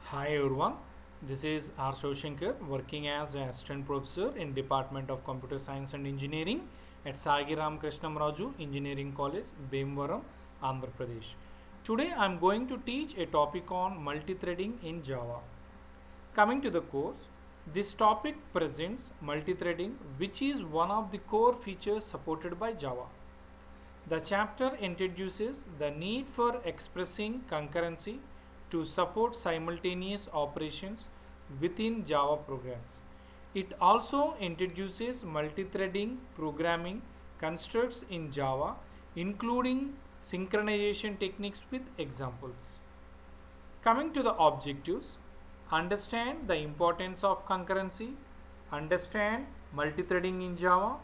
Hi everyone, this is R. Shoshankar working as an assistant professor in Department of Computer Science and Engineering at Sagiram Krishnamraju Engineering College, Bhimavaram, Andhra Pradesh. Today I am going to teach a topic on multithreading in Java. Coming to the course, this topic presents multithreading, which is one of the core features supported by Java. The chapter introduces the need for expressing concurrency to support simultaneous operations within Java programs. It also introduces multithreading programming constructs in Java, including synchronization techniques with examples. Coming to the objectives, understand the importance of concurrency, understand multithreading in Java,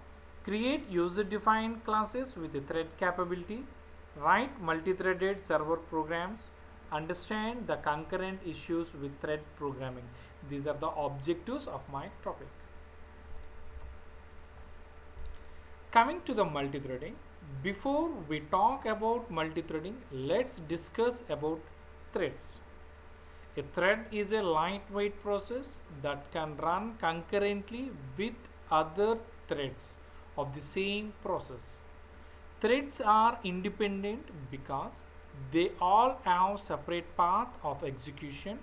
create user-defined classes with a thread capability, write multi-threaded server programs, understand the concurrent issues with thread programming. These are the objectives of my topic. Coming to the multithreading, before we talk about multithreading, let's discuss about threads. A thread is a lightweight process that can run concurrently with other threads of the same process. Threads are independent because they all have separate path of execution.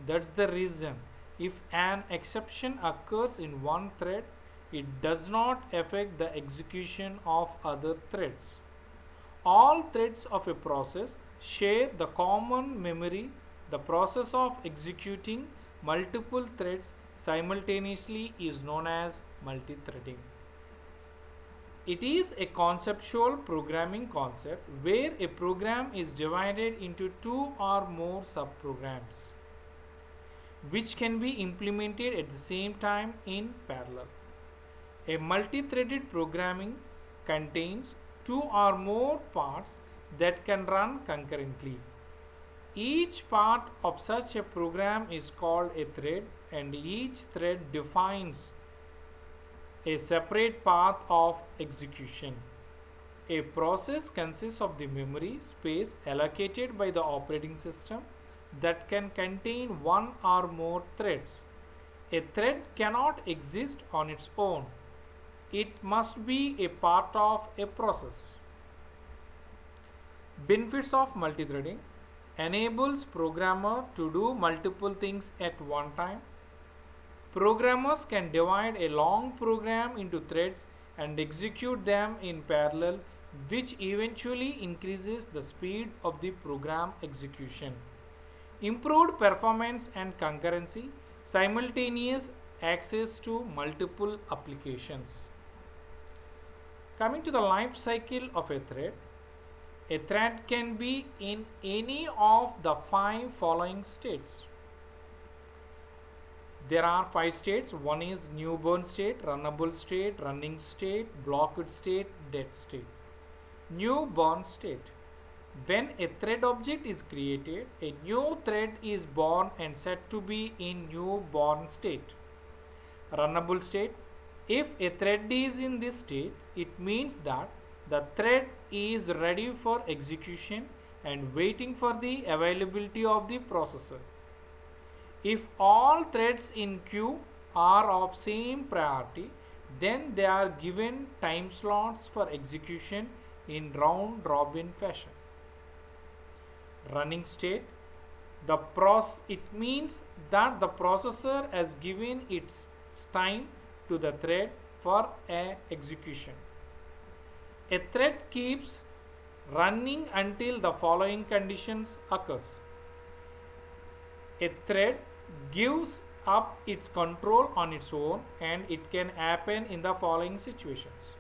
That's the reason if an exception occurs in one thread, it does not affect the execution of other threads. All threads of a process share the common memory. The process of executing multiple threads simultaneously is known as multithreading. It is a conceptual programming concept where a program is divided into two or more subprograms, which can be implemented at the same time in parallel. A multi-threaded programming contains two or more parts that can run concurrently. Each part of such a program is called a thread, and each thread defines a separate path of execution. A process consists of the memory space allocated by the operating system that can contain one or more threads. A thread cannot exist on its own. It must be a part of a process. Benefits of multithreading: enables programmer to do multiple things at one time. Programmers can divide a long program into threads and execute them in parallel, which eventually increases the speed of the program execution. Improved performance and concurrency, simultaneous access to multiple applications. Coming to the life cycle of a thread can be in any of the 5 following states. There are 5 states. One is newborn state, runnable state, running state, blocked state, dead state. Newborn state. When a thread object is created, a new thread is born and set to be in newborn state. Runnable state. If a thread is in this state, it means that the thread is ready for execution and waiting for the availability of the processor. If all threads in queue are of same priority, then they are given time slots for execution in round robin fashion. Running state. It means that the processor has given its time to the thread for execution. A thread keeps running until the following conditions occurs. A thread gives up its control on its own, and it can happen in the following situations.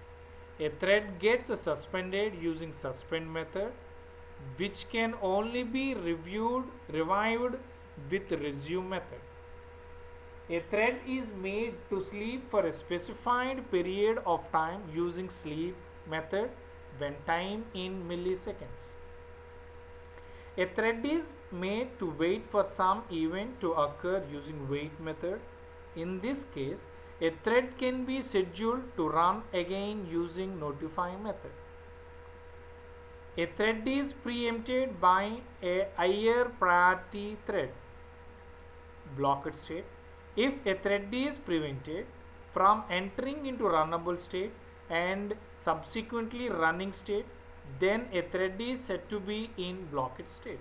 A thread gets suspended using suspend method, which can only be revived with resume method. A thread is made to sleep for a specified period of time using sleep method when time in milliseconds. A thread is made to wait for some event to occur using wait method. In this case, a thread can be scheduled to run again using notify method. A thread is preempted by a higher priority thread. blocked state. If a thread is prevented from entering into runnable state and subsequently running state, then a thread is said to be in blocked state.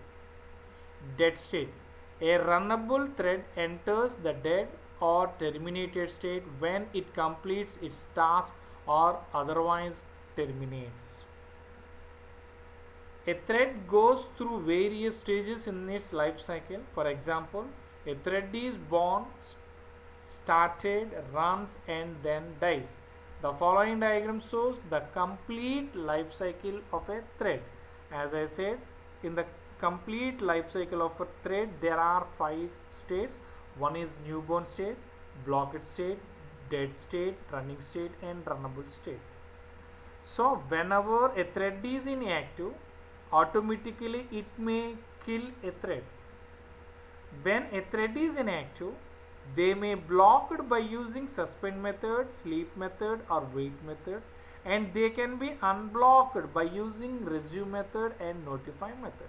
Dead state. A runnable thread enters the dead or terminated state when it completes its task or otherwise terminates. A thread goes through various stages in its life cycle. For example, a thread is born, started, runs, and then dies. The following diagram shows the complete life cycle of a thread. As I said, in the complete life cycle of a thread, there are 5 states. One is newborn state, blocked state, dead state, running state, and runnable state. So whenever a thread is inactive, automatically it may kill a thread. When a thread is inactive, they may blocked by using suspend method, sleep method, or wait method, and they can be unblocked by using resume method and notify method.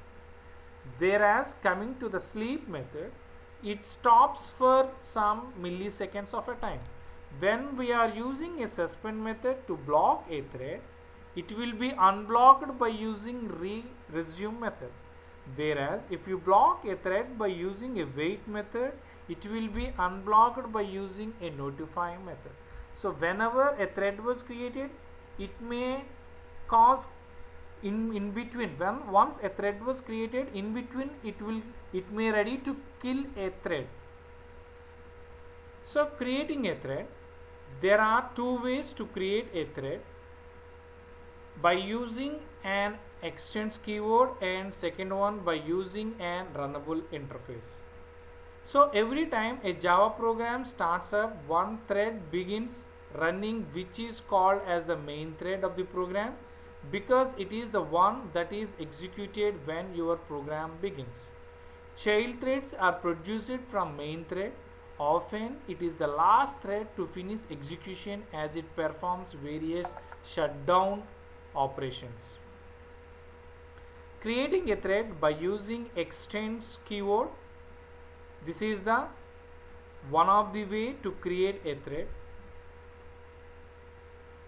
Whereas coming to the sleep method, it stops for some milliseconds of a time. When we are using a suspend method to block a thread, it will be unblocked by using resume method. Whereas if you block a thread by using a wait method, it will be unblocked by using a notify method. So whenever a thread was created, it may cause in between, when once a thread was created, in between it may ready to kill a thread. So creating a thread, there are 2 ways to create a thread: by using an extends keyword, and second one by using an runnable interface. So every time a Java program starts up, one thread begins running, which is called as the main thread of the program, because it is the one that is executed when your program begins. Child threads are produced from main thread. Often it is the last thread to finish execution as it performs various shutdown operations. Creating a thread by using extends keyword. This is the one of the way to create a thread.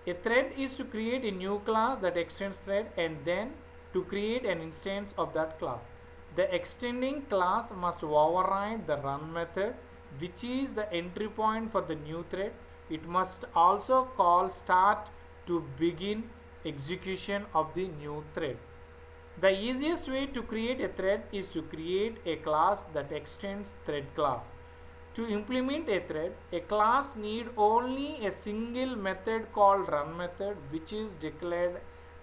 A thread is to create a new class that extends thread, and then to create an instance of that class. The extending class must override the run method, which is the entry point for the new thread. It must also call start to begin execution of the new thread. The easiest way to create a thread is to create a class that extends thread class. To implement a thread, a class need only a single method called run method, which is declared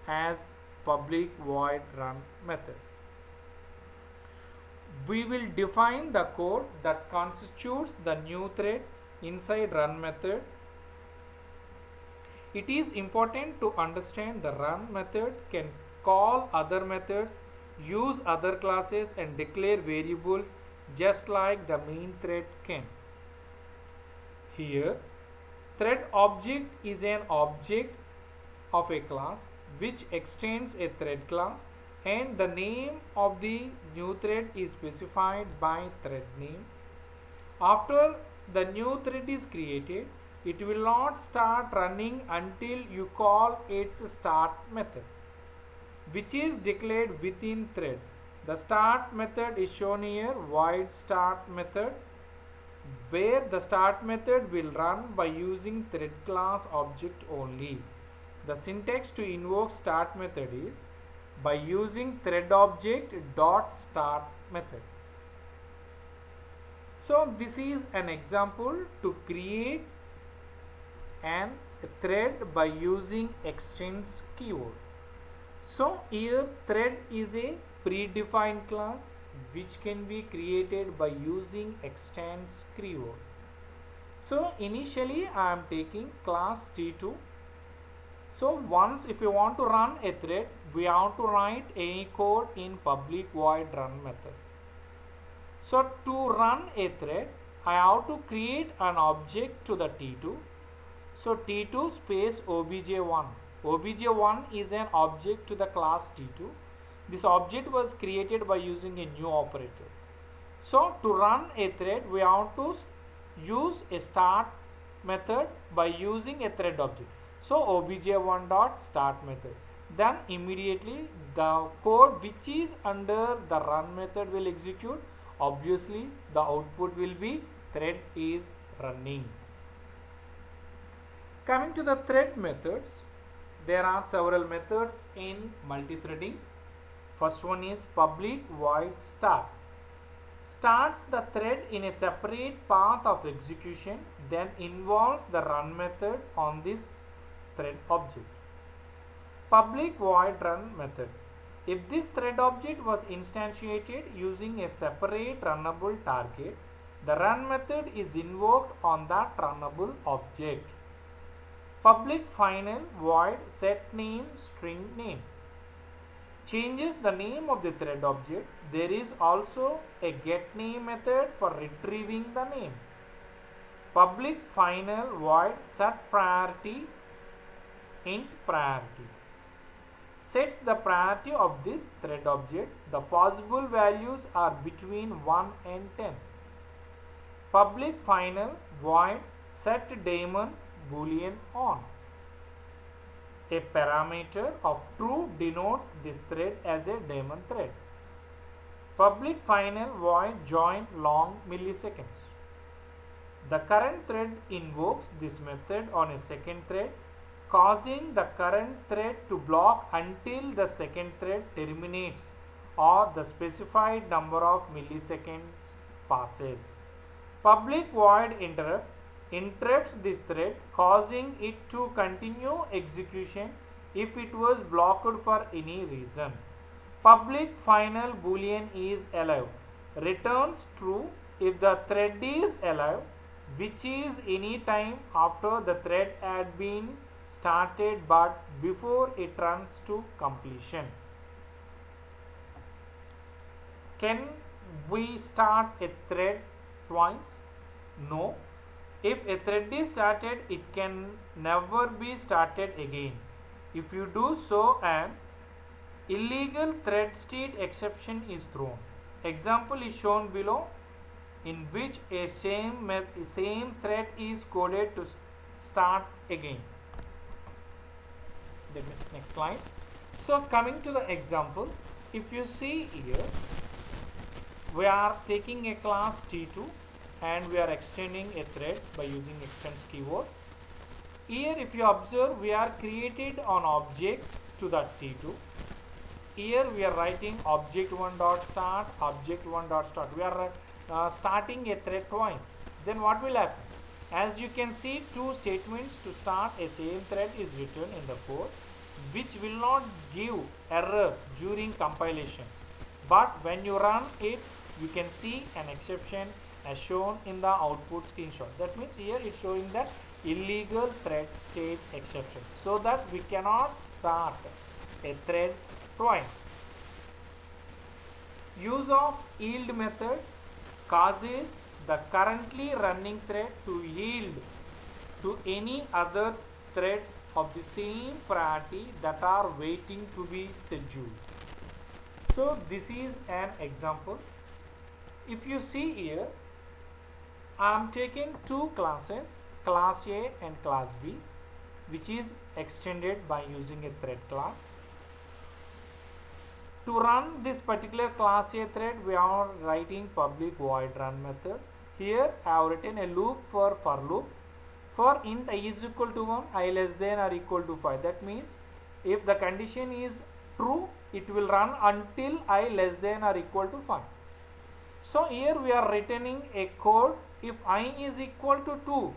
as public void run method. We will define the code that constitutes the new thread inside run method. It is important to understand the run method can call other methods, use other classes, and declare variables just like the main thread can. Here, thread object is an object of a class which extends a thread class, and the name of the new thread is specified by thread name. After the new thread is created, it will not start running until you call its start method, which is declared within thread. The start method is shown here, void start method, where the start method will run by using thread class object only. The syntax to invoke start method is by using thread object dot start method. So this is an example to create an thread by using extends keyword. So here thread is a predefined class which can be created by using extends keyword. So initially I am taking class T2. So once if you want to run a thread, we have to write any code in public void run method. So to run a thread, I have to create an object to the T2. So T2 space obj1. obj1 is an object to the class T2. This object was created by using a new operator. So to run a thread, we have to use a start method by using a thread object. So obj1 dot start method. Then immediately the code which is under the run method will execute. Obviously the output will be thread is running. Coming to the thread methods, there are several methods in multithreading. First one is public void start. Starts the thread in a separate path of execution, then involves the run method on this thread object. Public void run method. If this thread object was instantiated using a separate runnable target, the run method is invoked on that runnable object. Public final void set name string name. Changes the name of the thread object. There is also a get name method for retrieving the name. Public final void set priority int priority. Sets the priority of this thread object. The possible values are between 1 and 10. Public final void set daemon boolean on. A parameter of true denotes this thread as a daemon thread. Public final void join long milliseconds. The current thread invokes this method on a second thread, causing the current thread to block until the second thread terminates or the specified number of milliseconds passes. Public void interrupt interrupts this thread, causing it to continue execution if it was blocked for any reason. Public final boolean is alive. Returns true if the thread is alive, which is any time after the thread had been started but before it runs to completion. Can we start a thread twice? No. If a thread is started, it can never be started again. If you do so, an illegal thread state exception is thrown. Example is shown below, in which a same thread is coded to start again. Next slide. So coming to the example, if you see here, we are taking a class T2 and we are extending a thread by using extends keyword. Here if you observe, we are created an object to the T2. Here we are writing object1 dot start, object1 dot start. We are starting a thread twice. Then what will happen? As you can see, two statements to start a same thread is written in the code, which will not give error during compilation. But when you run it, you can see an exception as shown in the output screenshot. That means here it's showing that illegal thread state exception, so that we cannot start a thread twice. Use of yield method causes the currently running thread to yield to any other threads of the same priority that are waiting to be scheduled. So this is an example. If you see here, I am taking two classes, class A and class B, which is extended by using a thread class. To run this particular class A thread, we are writing public void run method. Here I have written a loop for loop. For int I is equal to 1, I less than or equal to 5. That means if the condition is true, it will run until I less than or equal to 5. So here we are returning a code. If I is equal to 2,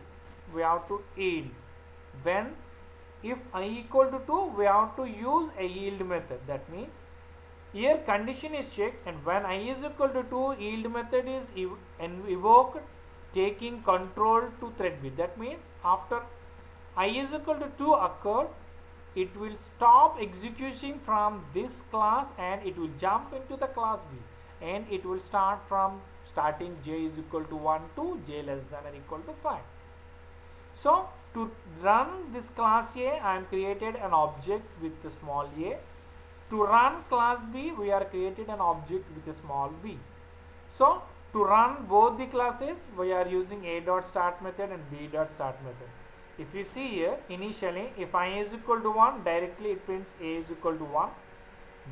we have to yield. When if I equal to 2, we have to use a yield method. That means here condition is checked, and when I is equal to 2, yield method is invoked, taking control to thread B. That means after I is equal to 2 occurred, it will stop executing from this class and it will jump into the class B, and it will start from starting j is equal to 1 to j less than or equal to 5. So to run this class A, I am created an object with the small a. To run class B, we are created an object with a small b. So To run both the classes, we are using a dot start method and b dot start method. If you see here, initially if I is equal to 1, directly it prints a is equal to 1.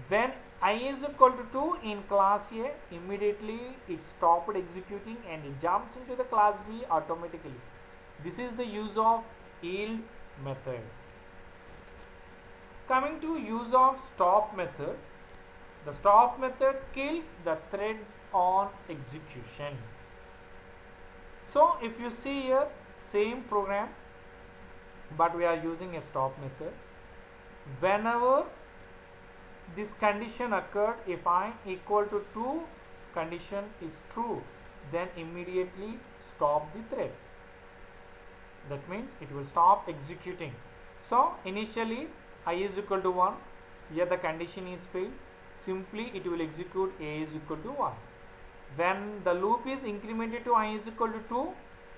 When I is equal to 2 in class A, immediately it stopped executing and it jumps into the class B automatically. This is the use of yield method. Coming to use of stop method, the stop method kills the thread on execution. So if you see here, same program, but we are using a stop method. Whenever this condition occurred, if I equal to 2, condition is true, then immediately stop the thread. That means it will stop executing. So initially I is equal to 1, here the condition is failed, simply it will execute a is equal to 1. When the loop is incremented to I is equal to 2,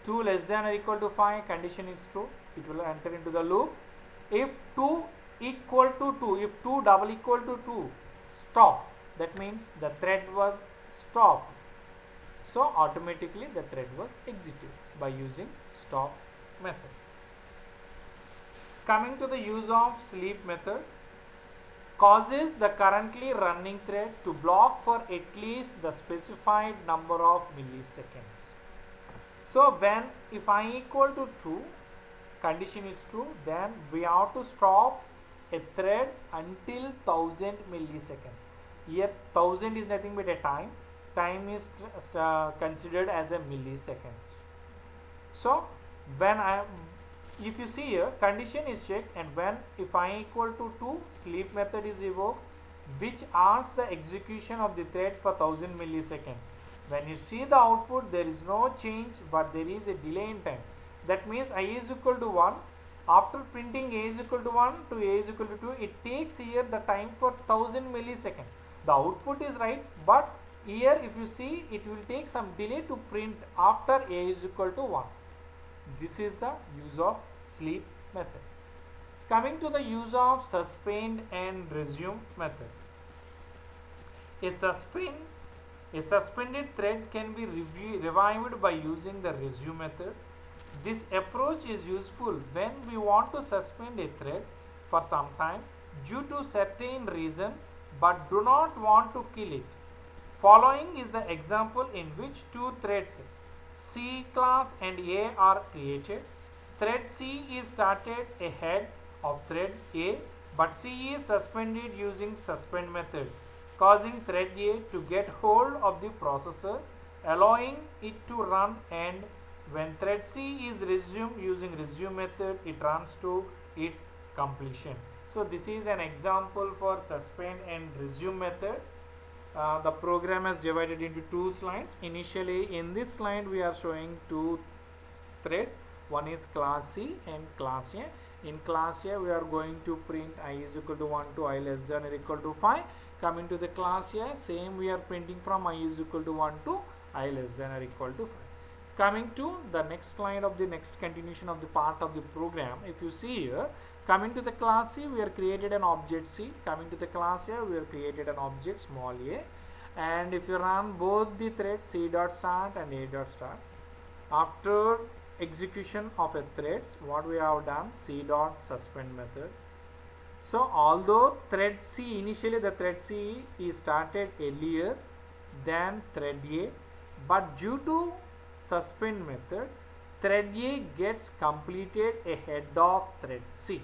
2 less than or equal to 5, condition is true, it will enter into the loop. If 2 equal to 2, if 2 double equal to 2, stop, that means the thread was stopped. So automatically the thread was executed by using stop method. Coming to the use of sleep method, causes the currently running thread to block for at least the specified number of milliseconds. So when if I equal to true, condition is true, then we have to stop a thread until 1000 milliseconds. Here 1000 is nothing but a time. Time is considered as a milliseconds. So when if you see here, condition is checked, and when if I equal to 2, sleep method is evoked, which asks the execution of the thread for 1000 milliseconds. When you see the output, there is no change, but there is a delay in time. That means I is equal to 1. After printing a is equal to 1 to a is equal to 2, it takes here the time for 1000 milliseconds. The output is right, but here if you see, it will take some delay to print after a is equal to 1. This is the use of sleep method. Coming to the use of suspend and resume method. A suspended thread can be revived by using the resume method. This approach is useful when we want to suspend a thread for some time due to certain reason but do not want to kill it. Following is the example in which two threads C class and A are created. Thread C is started ahead of thread A, but C is suspended using suspend method, causing thread A to get hold of the processor, allowing it to run, and when thread C is resumed using resume method, it runs to its completion. So this is an example for suspend and resume method. The program is divided into two slides. Initially in this slide we are showing two threads. One is class C and class A. In class A we are going to print I is equal to 1 to I less than or equal to 5. Coming to the class A, same we are printing from I is equal to 1 to I less than or equal to 5. Coming to the next slide of the next continuation of the part of the program, if you see here, coming to the class C, we are created an object C. Coming to the class A, we are created an object small a. And if you run both the threads C dot start and A dot start, after execution of a threads, what we have done, C dot suspend method. So although thread C, initially the thread C is started earlier than thread A, but due to suspend method, thread A gets completed ahead of thread C.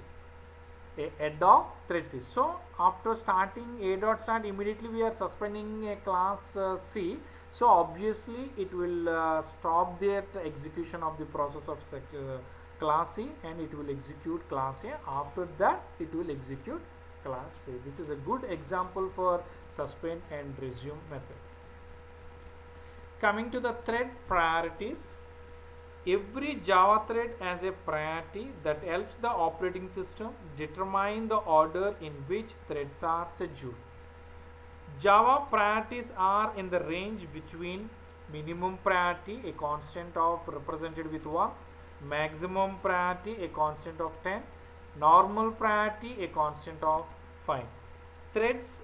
Ahead of thread C. So after starting A dot start, immediately we are suspending a class C. So obviously it will stop the execution of the process of class C and it will execute class A. After that it will execute class C. This is a good example for suspend and resume method. Coming to the thread priorities, every Java thread has a priority that helps the operating system determine the order in which threads are scheduled. Java priorities are in the range between minimum priority, a constant of represented with 1, maximum priority, a constant of 10, normal priority, a constant of 5. Threads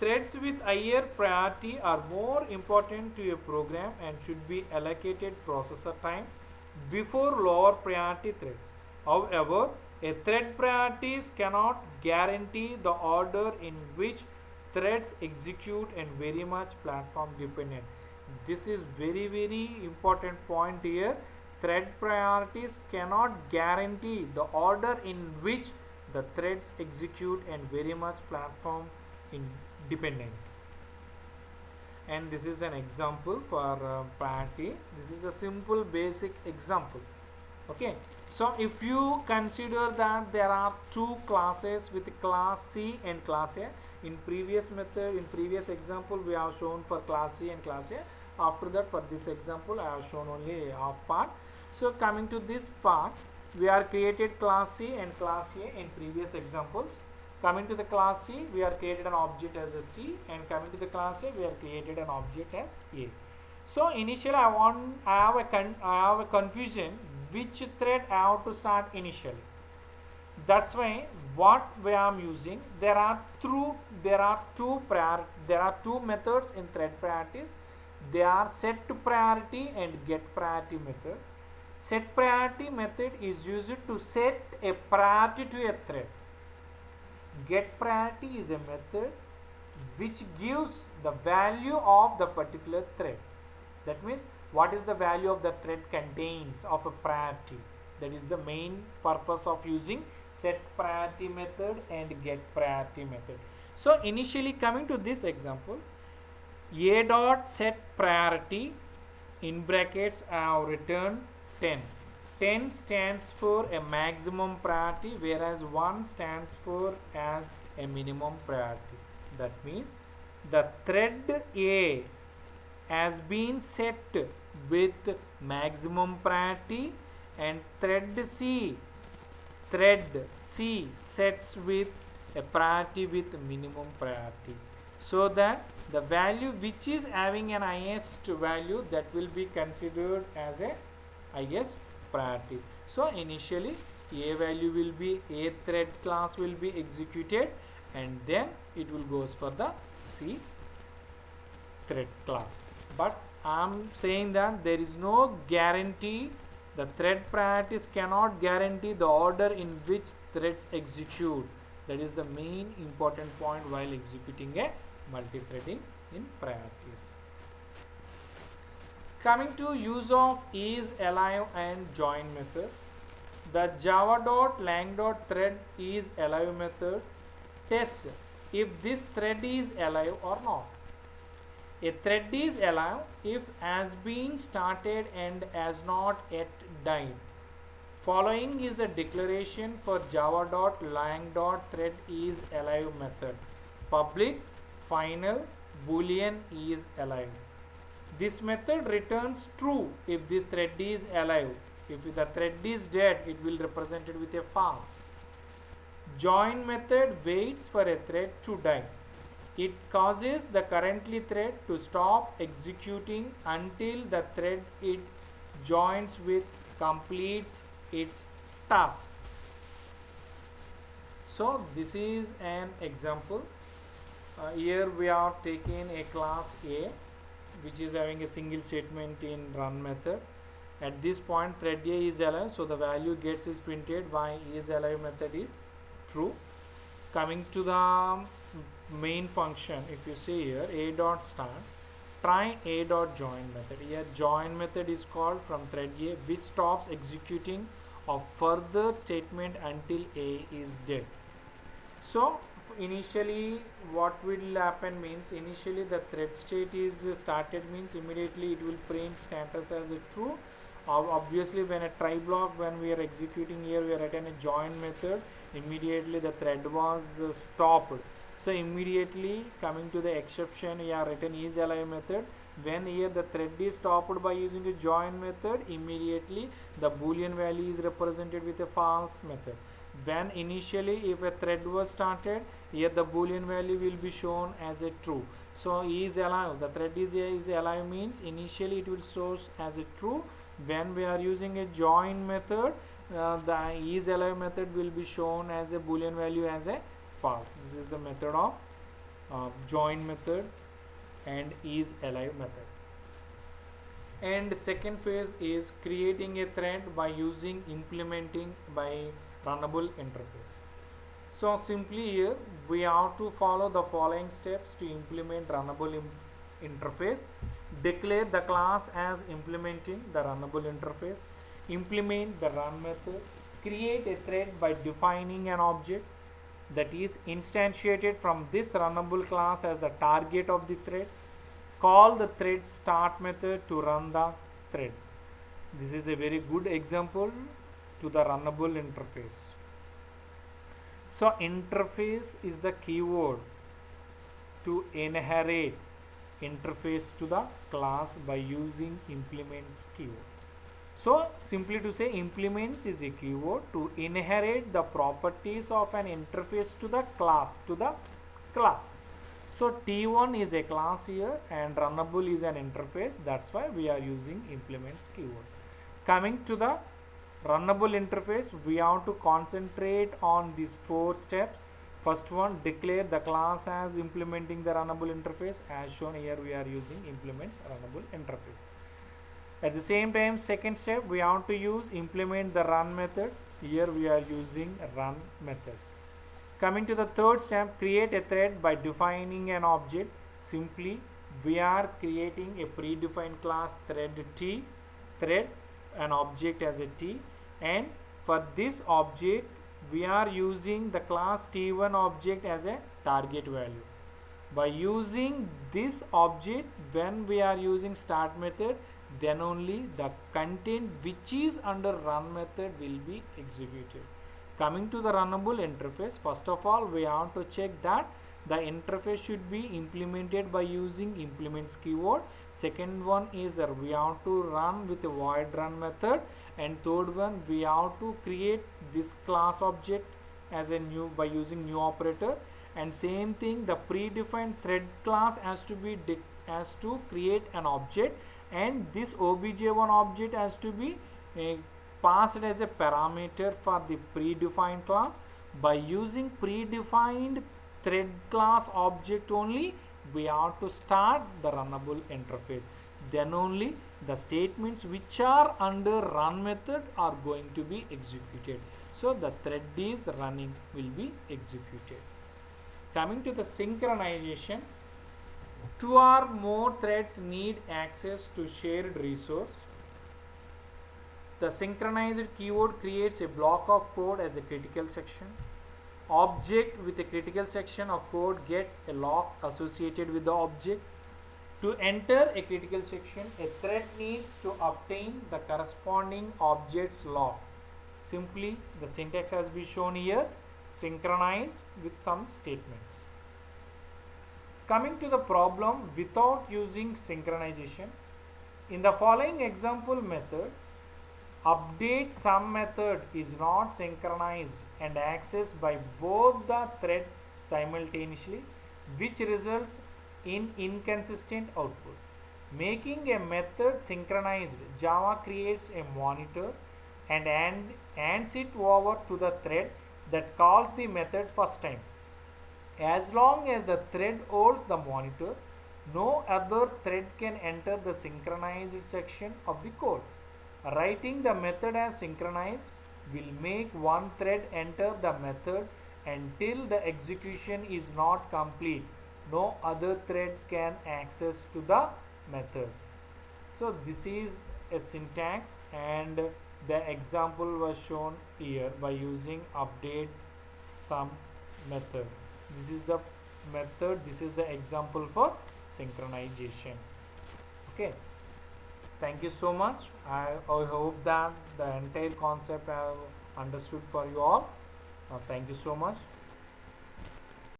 threads with higher priority are more important to a program and should be allocated processor time before lower priority threads. However, a thread priorities cannot guarantee the order in which threads execute and very much platform dependent. This is very important point here. Thread priorities cannot guarantee the order in which the threads execute and very much platform independent. And this is an example for priority. This is a simple basic example. Okay, so if you consider that there are two classes with class C and class A, in previous example we have shown for class C and class A. After that, for this example I have shown only half part. So coming to this part, we are created class C and class A in previous examples. Coming to the class C, we are created an object as a C, and coming to the class A, we are created an object as A. So initially I have a confusion which thread I have to start initially. That's why what we are using, there are two methods in thread priorities. They are set priority and get priority method. Set priority method is used to set a priority to a thread. Get priority is a method which gives the value of the particular thread. That means what is the value of the thread contains of a priority. That is the main purpose of using set priority method and get priority method. So initially coming to this example, A dot set priority in brackets I have written 10. 10 stands for a maximum priority, whereas 1 stands for as a minimum priority. That means the thread A has been set with maximum priority and thread C sets with a priority with minimum priority, so that the value which is having an highest value, that will be considered as a highest priority. So initially A value will be, A thread class will be executed, and then it will goes for the C thread class. But I am saying that there is no guarantee, the thread priorities cannot guarantee the order in which threads execute. That is the main important point while executing a multi-threading in priorities. Coming to use of is alive and join method. The java.lang.thread is alive method tests if this thread is alive or not. A thread is alive if has been started and has not yet died. Following is the declaration for java.lang.thread is alive method. Public, final, boolean is alive. This method returns true if this thread is alive. If the thread is dead, it will represent it with a false. Join method waits for a thread to die. It causes the currently thread to stop executing until the thread it joins with completes its task. So this is an example. Here we are taking a class A which is having a single statement in run method. At this point thread A is alive, so the value gets is printed by is alive method is true. Coming to the main function, if you see here a dot start, try a dot join method. Here join method is called from thread A, which stops executing of further statement until A is dead. So initially what will happen means, initially the thread state is started means immediately it will print status as a true. Obviously when a try block, when we are executing here, we are written a join method, immediately the thread was stopped. So immediately coming to the exception, we are written is alive method. When here the thread is stopped by using a join method, immediately the boolean value is represented with a false method. When initially if a thread was started, here the boolean value will be shown as a true. So is alive, the thread is alive means initially it will show as a true. When we are using a join method, the is alive method will be shown as a boolean value as a false. This is the method of join method and is alive method. And second phase is creating a thread by using implementing by runnable interface. So simply here we have to follow the following steps to implement runnable interface. Declare the class as implementing the runnable interface. Implement the run method. Create a thread by defining an object that is instantiated from this runnable class as the target of the thread. Call the thread start method to run the thread. This is a very good example to the runnable interface. So interface is the keyword to inherit interface to the class by using implements keyword. So simply to say, implements is a keyword to inherit the properties of an interface to the class. So T1 is a class here and runnable is an interface. That's why we are using implements keyword. Coming to the runnable interface, we have to concentrate on these 4 steps. First one, declare the class as implementing the runnable interface. As shown here, we are using implements runnable interface. At the same time, second step, we have to use implement the run method. Here we are using run method. Coming to the third step, create a thread by defining an object. Simply, we are creating a predefined class thread T, thread, an object as a T, and for this object, we are using the class T1 object as a target value. By using this object, when we are using start method, then only the content which is under run method will be executed. Coming to the runnable interface, first of all we have to check that the interface should be implemented by using implements keyword. Second one is that we have to run with a void run method, and third one we have to create this class object as a new by using new operator. And same thing, the predefined thread class has to create an object, and this obj1 object has to be passed as a parameter for the predefined class. By using predefined thread class object only, we have to start the runnable interface. Then only the statements which are under run method are going to be executed. So the thread is running will be executed. Coming to the synchronization, 2 or more threads need access to shared resource. The synchronized keyword creates a block of code as a critical section. Object with a critical section of code gets a lock associated with the object. To enter a critical section, a thread needs to obtain the corresponding object's lock. Simply, the syntax has been shown here, synchronized with some statements. Coming to the problem without using synchronization, in the following example method, update sum method is not synchronized and accessed by both the threads simultaneously, which results in inconsistent output. Making a method synchronized, Java creates a monitor and hands it over to the thread that calls the method first time. As long as the thread holds the monitor, no other thread can enter the synchronized section of the code. Writing the method as synchronized will make one thread enter the method until the execution is not complete. No other thread can access to the method. So this is a syntax, and the example was shown here by using update sum method. This is the method, this is the example for synchronization. Okay, thank you so much. I hope that the entire concept I have understood for you all. Thank you so much.